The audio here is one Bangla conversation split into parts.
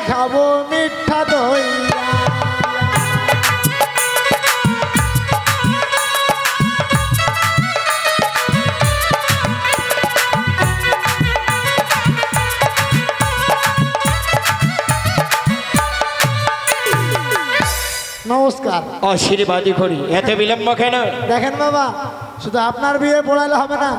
খাবো মিঠা দই। নমস্কার। আশীর্বাদ করি। এত বিলম্ব কেন? দেখেন বাবা, শুধু আপনার বিয়ে পড়াইলে হবে না।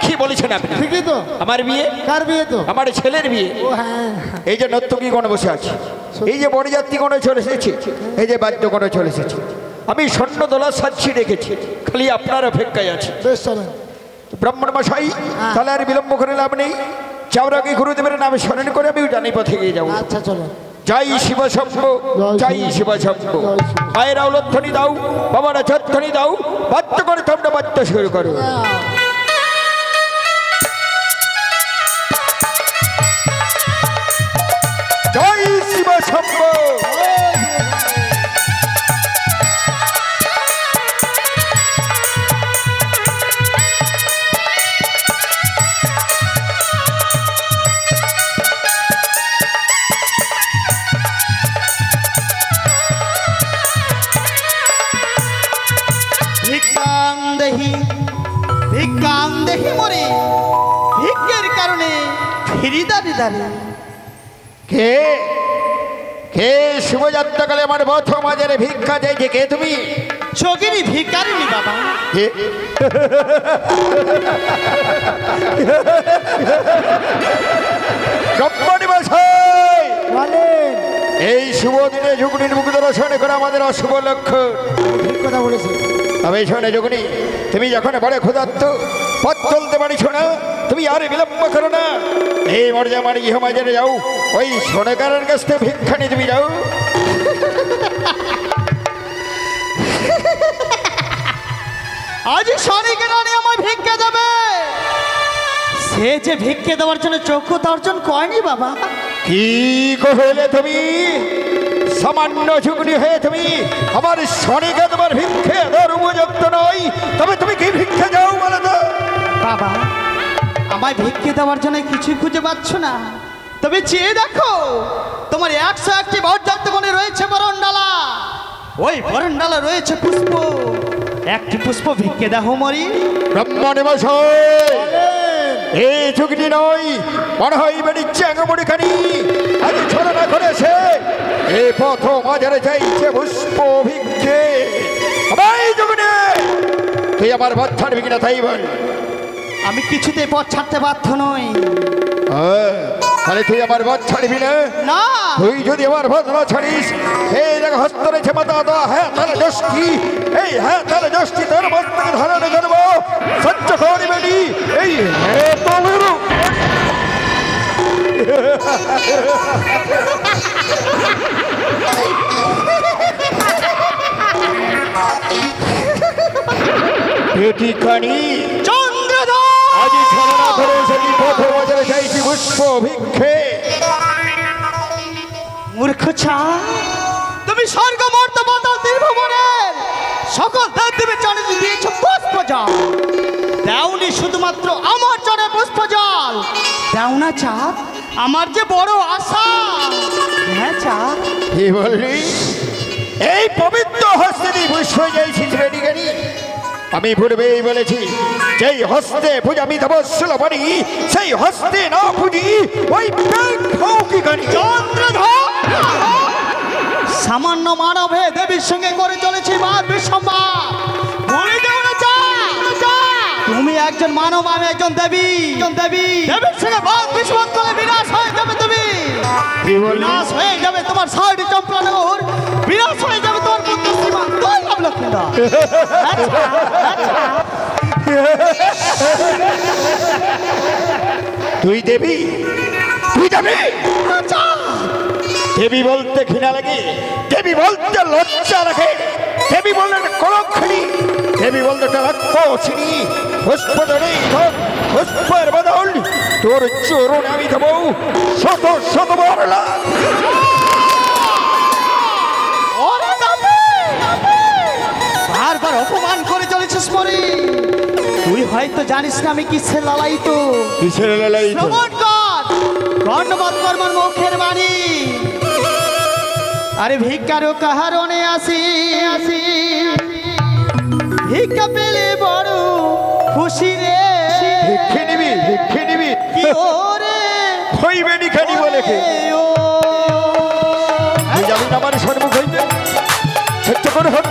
কি বলেছেন আপনি? ঠিকই তো। আমার বিয়ে? কার বিয়ে? তো আমার ছেলের বিয়ে। ও হ্যাঁ। এই যে নর্তকীগণ বসে আছে, এই যে বরযাত্রীগণ চলে এসেছে, এই যে বাদ্যগণ চলে এসেছে, আমি স্বর্ণ দোলা সাক্ষী রেখেছি, খালি আপনার অপেক্ষায় আছে। বেশ চলেন। ব্রাহ্মণ মশাই, তাহলে আর বিলম্ব করে লাভ নেই। যাওয়ার আগে গুরুদেবের নামে স্মরণ করে আমি জানি পথে গিয়ে যাবো। আচ্ছা চলো। জয় শিব শম্ভু, জয় শিব শম্ভু। মায়েরা উলধ্বনি দাও, বাবারা ধ্বনি দাও, বাদ্য করে তোমরা বাদ্য শুরু করো। জয় শিব শম্ভু। ভিক্ষাং দেহি মরে ভিক্ষের কারণে ফিরি দাঁড়িয়ে দাঁড়িয়ে। কে কে শুভযাত্রাকালে আমার প্রথম বাজারে ভিক্ষা চাইছে? কে তুমি? যোগিনী ভিক্ষারিণী বাবা। কে? এই শুভ দিনে যুগনির মুখ দর্শন করে আমাদের অশুভ লক্ষণ। ঠিক কথা বলেছি। তবে শোনে যুগনি, তুমি যখন বড় ক্ষুধার্ত, পথ চলতে পারিস না, তুমি আর বিলম্ব করো না। এই মর্যাদার গৃহমাজারে যাও, ওই সোনাকারের কাছ থেকে ভিক্ষা নিয়ে তুমি যাও। আজ শনিকেরা আমার ভিক্ষা দেবে। সে যে ভিক্ষে দেওয়ার জন্য যোগ্যতা অর্জন করেনি বাবা। কি কহলে তুমি? সামান্য যুগনি হয়ে তুমি আমার শনিকে তোমার ভিক্ষে দেওয়ার উপযুক্ত নয়। তবে তুমি কি ভিক্ষা যাও বলো তো? বাবা, আমায় ভিক্ষে দেওয়ার জন্য কিছুই খুঁজে পাচ্ছ না, তবে চেয়ে দেখো, তোমার 101টি বরযাত্রীগণে রয়েছে বরণডালা। ওই বরণডালা রয়েছে পুষ্প, একটি পুষ্প ভিক্ষে দেখো মরি। ব্রাহ্মণ মশাই, এই যুগনি নয়, মনে হয় বেরিচ্ছে আঙমুড়িখানি আজ ছড়ানা করেছে। এই প্রথম বাজারে চাইছে পুষ্প ভিক্ষে। আমায় যুগনি, তুই আমার পথ ছাড়বি কিনা তাই বল। আমি কিছুতেই পথ ছাড়তে বাধ্য নই। তাহলে তুই আমার পথ ছাড়বি না? না। তুই যদি আমার পথ না ছাড়িস, এই জায়গা হস্ত রেখে মাতা দেওয়া হ্যাঁ তাহলে দোষটি, এই হ্যাঁ তাহলে দোষটি তোর মস্তকে ধারণ করবো। সহ্য করিবেনি এই হ্যাঁ তলের। পেটিখানি চন্দ্রধর, আজ ছড়না ধরে সেটি প্রথম বাজারে চাইছি পুষ্প ভিক্ষে। মূর্খ ছা, তুমি স্বর্গ মর্ত পাতাল ত্রিভুবনের সকল দেবদেবীর চরণে দিয়েছ পুষ্প জল, দেওনি শুধুমাত্র আমার চরণে পুষ্প জল। দেও না চাঁদ, আমার যে বড় আশা। হ্যাঁ চাঁদ। কি বললি? এই পবিত্র হস্তে দিয়ে পুষ্প চাইছিস বেটিখানি? আমি পূর্বেই বলেছি, যেই হস্তে পূজা আমি তপস্যা পারি, সেই হস্তে না পুজি ওই চন্দ্রধর, সামান্য মানব হয়ে দেবীর সঙ্গে করে চলেছি বাদ বিশ্বম্বার। ভুলে যেও না চাঁদ, তুমি একজন মানব, আমি একজন দেবী। দেবীর সঙ্গে বাদ বিশ্বম্বার করলে বিনাশ হয়ে যাবে তুমি। বিনাশ হয়ে যাবে তোমার সাইডে চম্পলানগর, বিনাশ হয়ে যাবে তোমার পুত্র শ্রীমান দৈব লক্ষ্মীন্দর। তুই দেবী? তুই দেবী? দেবী বলতে ঘৃণা লাগে, দেবী বলতে লজ্জা লাগে, দেবী বলতে কলঙ্কিনী, দেবী বলতে রাক্ষসিনী। পুষ্পধরে পুষ্পের বদল তোর চরণ আমি দেবো শত শত বরলা। বারবার অপমান করে চলেছিস পরে। তুই হয়তো জানিস না আমি কিসের লালায়িত। কিসের লালায়িত? শ্রবণ কর, কর্ণপাত কর্মর মুখের বাণী আরে ভিক্ষারও কাহারণে আসি আসি ভিক্ষা পেলে বড় খুশি রে ভিক্ষে নিবি কি ওরে হইবে নিখানি বলে কে ও তুই যাবি না আমার সম্মুখ হইতে সহ্য করে হোক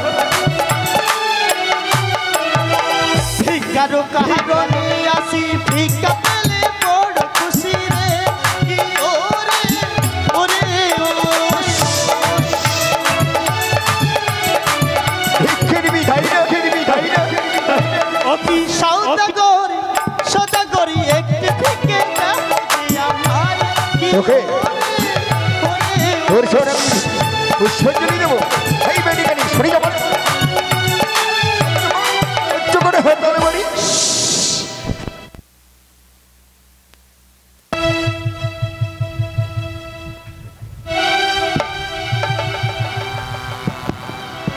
ভিক্ষারও কাহারণে আসি ভিক্ষা পেলে বড় খুশি রে কি ওরে ওরে ও ভিক্ষে নিবি ধাই না অতি সদাগরি একটি থেকে আমার কি তোকে? ওরে, তোর শোন আমি পুষ্পাঞ্জলি দেবো হইবে নিখানি সরে যাবো সহ্য করে হোক তাহলে বাড়ি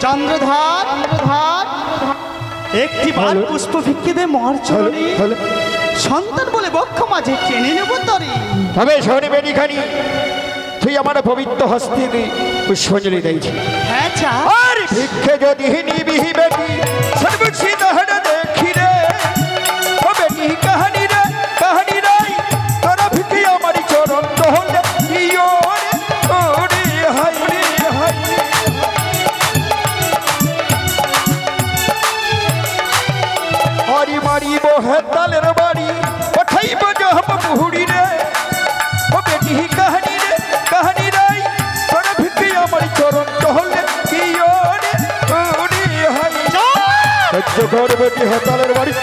চন্দ্রধার একটি বার পুষ্প ভিক্ষে দে মর চরণে সন্তান বলে বক্ষ মাঝে টেনে নেব তরে তবে শোনবে নিখানি তুই আমার পবিত্র হস্তে পুষ্পাঞ্জলি দিয়েছি হ্যাঁ চা আর ভিক্ষে যদি নিবি বেটি সর্বক্ষী দহন দেখি রে ও বেটি কাহানি রে তোরা ভিক্ষে আমার চরণ দহলে ইয়ো রে ওরে হাই রে হাই রে হরি মারিব হেতালের বাড়ি ওঠাইব জহব মুহুড়ি রে ও বেটি কাহানি রে তোরা ভিক্ষে আমার চরণ দহলে ইয়ো রে ওরে হাই সহ্য কর বেটি হেতালের বাড়ি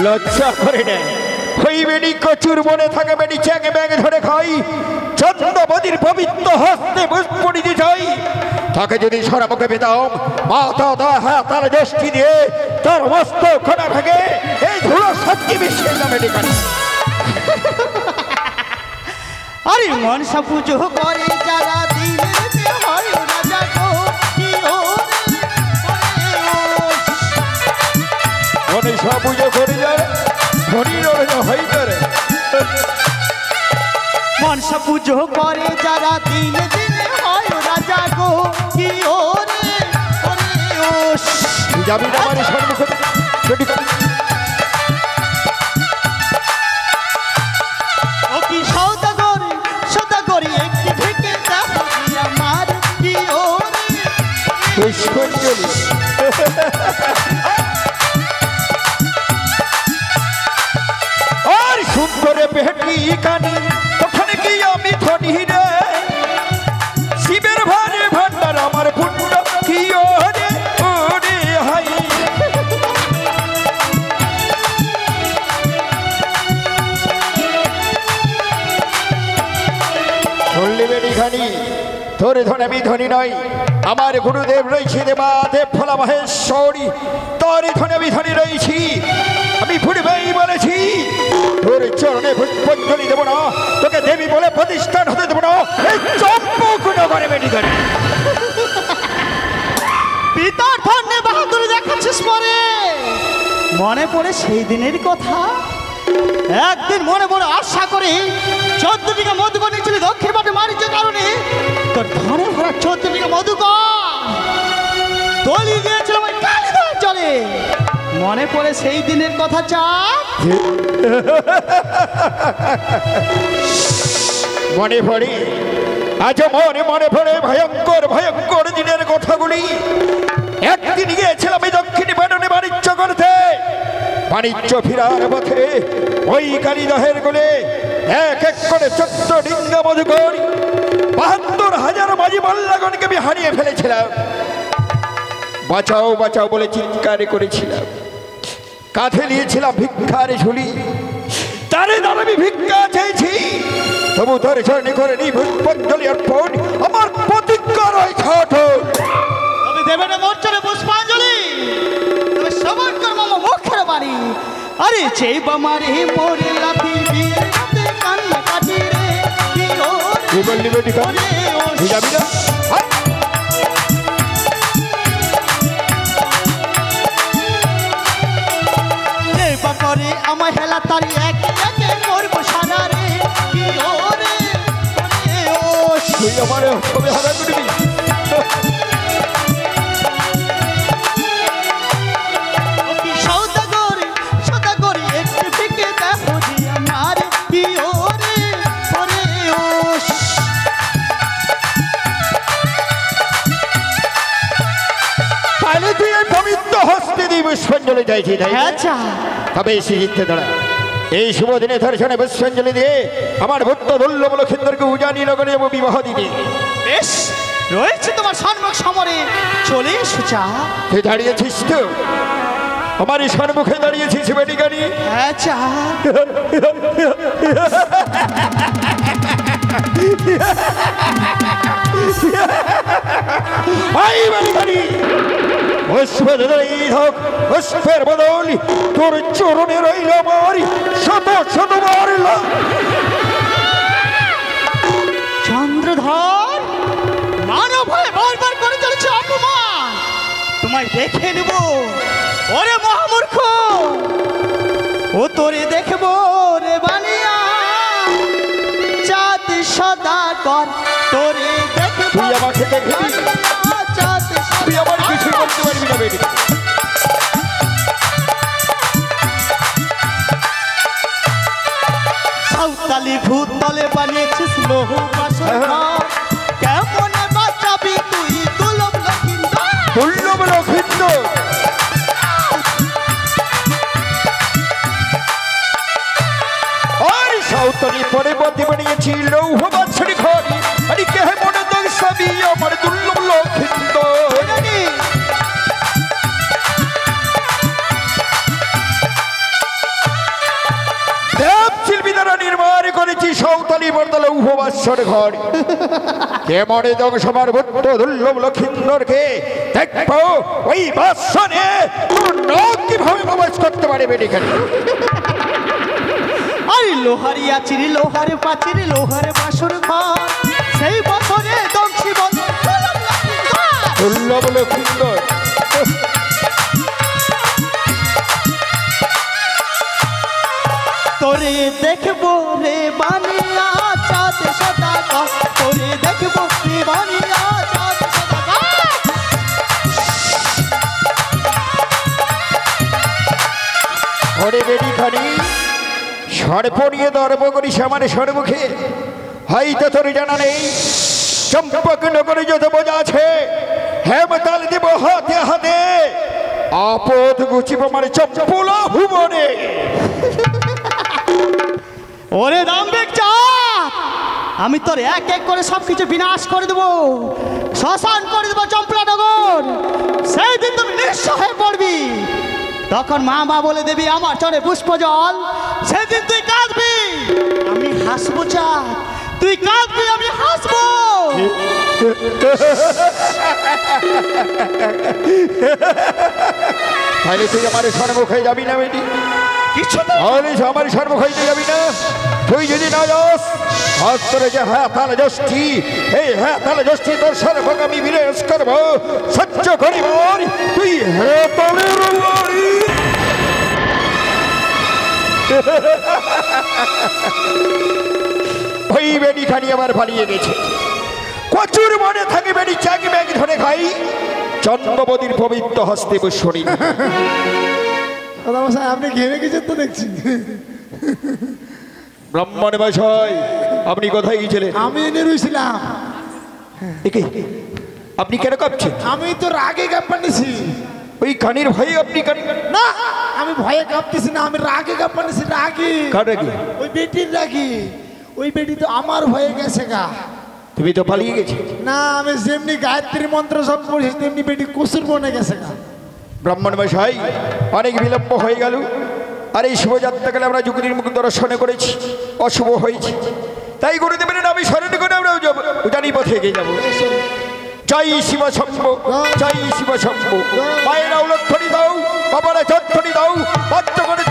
লজ্জা করে নেয় হইবেনি কচুর মনে থাকে বেটি চ্যাঙে ব্যাঙে ধরে খাই চন্দ্রবতীর পবিত্র হস্তে পুষ্পড়ি দিছাই তাকে যদি সরামুখে পেতাম মাথা দা তার দৃষ্টি দিয়ে তার মস্ত খোনা ভেঙে এই ধুলো সত্যি বিশ্বের নামে ডেকানি আরে মনসা পুজো করে যারা দিনে হয় রাজা গো কি ওরে মনে সব পুজো করে যায় ধনীর হই করে মনসা পুজো করে যারা দিনে হয় রাজা গো কি ওরে ও যাবি না আমার সম্মুখে বেটি ও কি সদাগরি একটি থেকে আমার কি ওরে পুষ্পাঞ্জলি আর সুন্দরে বেটি কানি ওখানে কি আমি ধনী রে শিবের ভারে ভান্ডার আমার পুণ্য কি ওরে ওরে হাই শুনলি বেটি খানি তোর ধন আমি ধনী নই আমার গুরুদেব রয়েছে দেবাদেব ফলা মহেশ্বরী তোর ধন আমি ধনী রয়েছি আমি পূর্বেই বলেছি তোর চরণে পুষ্পাঞ্জলি দেবো না তোকে দেবী বলে প্রতিষ্ঠান হতে দেবো না এই চম্পক নগরে বেটি খানি পিতার ধন্যে বাহাদুরি দেখাচ্ছিস পরে মনে পড়ে সেই দিনের কথা একদিন মনে মনে আশা করে 14 বিঘা মধুকর নিয়েছিলি দক্ষিণ পাটে মারির কারণে তোর ধনে ভরা 14 বিঘা মধুকর তলিয়ে গিয়েছিল ওই কালীধর জলে মনে পড়ে সেই দিনের কথা চাপ মনে পড়ে আজ মনে পড়ে ভয়ঙ্কর দিনের কথাগুলি একদিন গিয়েছিলাম আমি দক্ষিণ পাটনে বাণিজ্য করতে বাণিজ্য ফিরার পথে ওই কালীদহের গোলে এক করে 14 ডিঙ্গা মধুকর 72,000 মাঝি মাল্লাগণকে আমি হারিয়ে ফেলেছিলাম বাঁচাও বলে চিৎকার করেছিলাম কাঁধে নিয়েছিলাম ভিক্ষার ঝুলি তারে আমি ভিক্ষা চেয়েছি তবু তোর চরণে করে নি পুষ্পাঞ্জলি অর্পণ আমার প্রতিজ্ঞা রয়েছে তবে দেবে না মোর্চারে পুষ্পাঞ্জলি তবে সবার কর্ম মুখের বাড়ি আরে চেয়ে বামারে মোরে লাথি দিয়ে রাতে কান্না কাটি রে কি কি বললি বেটি কান তুই যাবি না করে আমার হেলা তারি এক একে করবো সারা রে কি ওরে তুই আমার ছবি হারা করবি। সৌদাগরি একটু ফিকে দেখো যে আমার কি ওরে ওরে ওস তাহলে তুই এই পবিত্র হস্তে দিয়ে পুষ্পাঞ্জলি চাইছি তাই না? আচ্ছা তবে এসে জিততে দাঁড়া এই শুভ দিনে দর্শনে পুষ্পাঞ্জলি দিয়ে আমার ভক্ত দুর্লভ লক্ষিন্দরকে উজানি লগনে এবং বিবাহ দিতে বেশ রয়েছে তোমার সম্মুখ সমরে চলে এসো চা তুই দাঁড়িয়েছিস তো আমার এই সম্মুখে দাঁড়িয়েছিস বেটিকানি আচ্ছা ভাই বেটিকানি পুষ্পের বদল তোর চরণে রইল আমার শত শতবার চন্দ্রধর মানব হয়ে বারবার করে চলেছে অপমান তোমায় দেখে নেব ওরে মহামূর্খ ও তোরে দেখবো রে বানিয়া চাঁদ সদা কর তোরে দেখবো তুই আমাকে দেখবি? চাঁদ তুই আমার কিছু করতে পারবি না বেটি সাঁওতালি ভূত তলে বানিয়েছিস লোহ বাসর কেমন বাঁচাবি তুই দুর্লভ লক্ষিন্দর দুর্লভ লক্ষিন্দর আর সাঁওতালি পরে বদে বানিয়েছি লৌহ বাছড়ি ঘরে আরে কে মনে দং সবই আমার দুর্লভ লক্ষিন্দর দেব শিল্পী দ্বারা নির্মাণ করেছি সাঁওতালি বর্দলে উপবাসর ঘর কেমনে দংশমার ভূত দুর্লভ লক্ষিন্দরকে দেখবো ওই বাসনে তোর নখ কিভাবে প্রবেশ করতে পারে বেটিখানে আরে লোহারি আচিরি লোহারে পাচিরি লোহারে বাসর ঘর সেই বছরে দংশি বদল দুর্লভ লক্ষিন্দর তোরে দেখবো রে বানিয়া চাঁদ সদা কর তোরে দেখবো রে বানিয়া চাঁদ সদা কর ঘরে বেটিখানি সর্প নিয়ে দর্প করিস আমার সর্বমুখে হয়তো তোর জানা নেই চম্পক নগরে যত বোঝা আছে হেমতাল দেব হাতে হাতে আপদ গুচিব আমার চম্পল ভুবনে ওরে দাম্ভিক চাঁদ আমি তোর এক এক করে সবকিছু বিনাশ করে দেবো শ্মশান করে দেবো চম্পলানগর সেই দিন তুমি নিঃস্ব হয়ে পড়বি তখন মা মা বলে দেবি আমার চরে পুষ্প জল সেদিন তুই কাঁদবি আমি হাসবো চাঁদ তুই কাঁদবি আমি হাসবো তাহলে তুই আমার সর্বমুখে যাবি না বেটি কিছু তাহলে আমার সর্বমুখে যাবি না তুই যদি না যাস শাস্ত্রে যে হ্যাঁ তাহলে যষ্টি এই হ্যাঁ তাহলে যষ্টি তোর সর্বক আমি বিরেশ করবো সহ্য করিবার তুই হ্যাঁ তালের বাড়ি ওই বেডি খানি আবার পালিয়ে গেছে কচুর মনে থাকে বেডি চাকি ব্যাগ ধরে খাই চন্দ্রবতীর পবিত্র হস্তে বসরি দাদামশাই আপনি ঘেমে গেছেন তো দেখছি। ব্রাহ্মণ মশাই আপনি কোথায় গিয়েছিলেন? আমি এনে রয়েছিলাম। একে আপনি কেন কাঁপছেন? আমি তো রাগে কাঁপানিছি। ওই কানির ভয়ে আপনি না আমি ভয়ে কাঁপতেছি না, আমি রাগে কাঁপানিছি। রাগে কার রাগে? ওই বেটির রাগে। ওই বেটি তো আমার ভয়ে গেছে গা। তুমি তো পালিয়ে গেছি। না আমি যেমনি গায়ত্রী মন্ত্র সব পড়েছি তেমনি বেটি কুসুর বনে গেছে গা। ব্রাহ্মণ মশাই অনেক বিলম্ব হয়ে গেল, আর এই শুভযাত্রাকালে আমরা যুগতির মুখ দর্শন করেছি, অশুভ হয়েছে, তাই গুরুদেবের নামে স্মরণ করে আমরা উজানি পথে এগিয়ে যাবো। জয় শিব শম্ভু, জয় শিব শম্ভু। মায়েরা উলধ্বনি দাও, বাবারা চধ্বনি দাও, বাদ্য করে